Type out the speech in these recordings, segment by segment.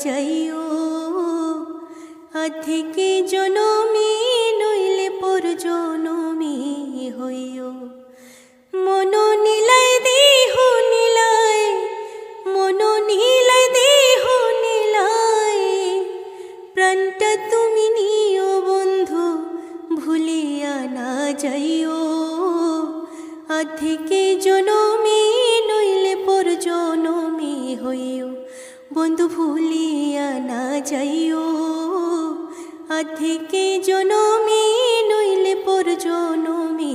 যাইও, আধিকে জনমে নইলে পর জনমে হইও। মন নীলাই দেহ নীলায়, মন নীলাই দেহ নীলায়, প্রাণটা তুমি নিও বন্ধু ভুলিয়া না যাইও, আধিকে জনমে নইলে পর জনমে হইও। বন্ধু ভুলিয়া না যাইও, আধিকে জনমে নইলে পর জনমে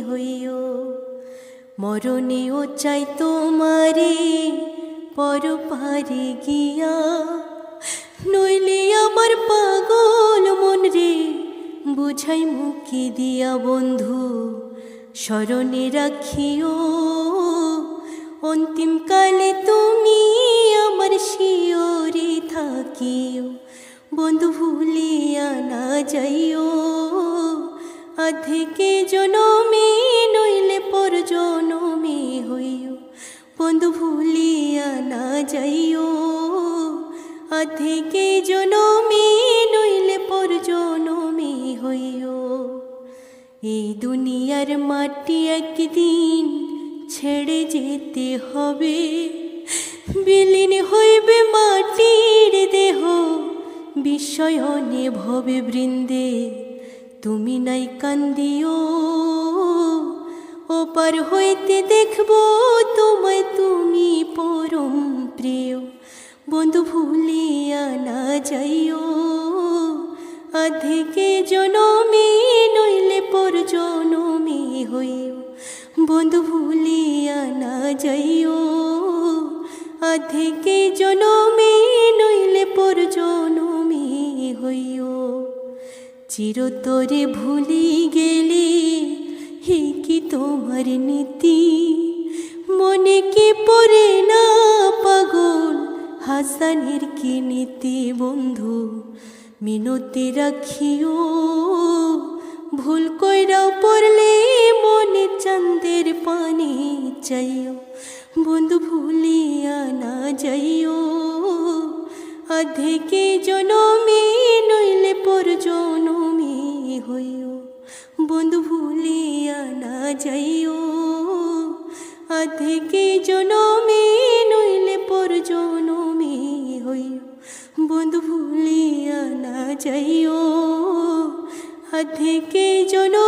হইও। মরণেও চাই তোমারে পর পারে গিয়া, নইলে আমার পাগল মন রে বুঝাই মুখে দিয়া। বন্ধু স্মরণে রাখিও, অন্তিম কালে তুমি আমার শিয়রে থাকিও। বন্ধু ভুলিয়া না যাইও, আধিকে জনমে নইলে পর জনমে হইও। বন্ধু ভুলিয়া না যাইও, আধিকে জনমে নইলে পর জনমে হইও। এই দুনিয়ার মাটি একদিন ছেড়ে যেতে হবে, বিলীন হইবে মাটির দেহ বিস্ময়নে ভবে বৃন্দে। তুমি নাই কান্দিও, ওপার হইতে দেখব তোমায় তুমি পরম প্রিয়। বন্ধু ভুলিয়া না যাইও, আধিকে জনমে নইলে পর জনমে হইও। বন্ধু ভুলিয়া না যাইও, আধিকে জনমে নইলে পর জনমে হইও। চিরতরে ভুলি গেলে হে কি তোমার নীতি, মনে কি পড়ে না পাগল হাসানের কি নীতি। বন্ধু মিনতি রাখিও, ভুল কইরাও পড়লে মনে চাঁদের পানি চাইও। বন্ধু ভুলিয়া না যাইও, আধিকে জনমে নইলে পর জনমে হইও। বন্ধু ভুলিয়া না যাইও, আধিকে জনমে নইলে পর জনমে হইও। বন্ধু ভুলিয়া না যাইও, আধিকে জনমে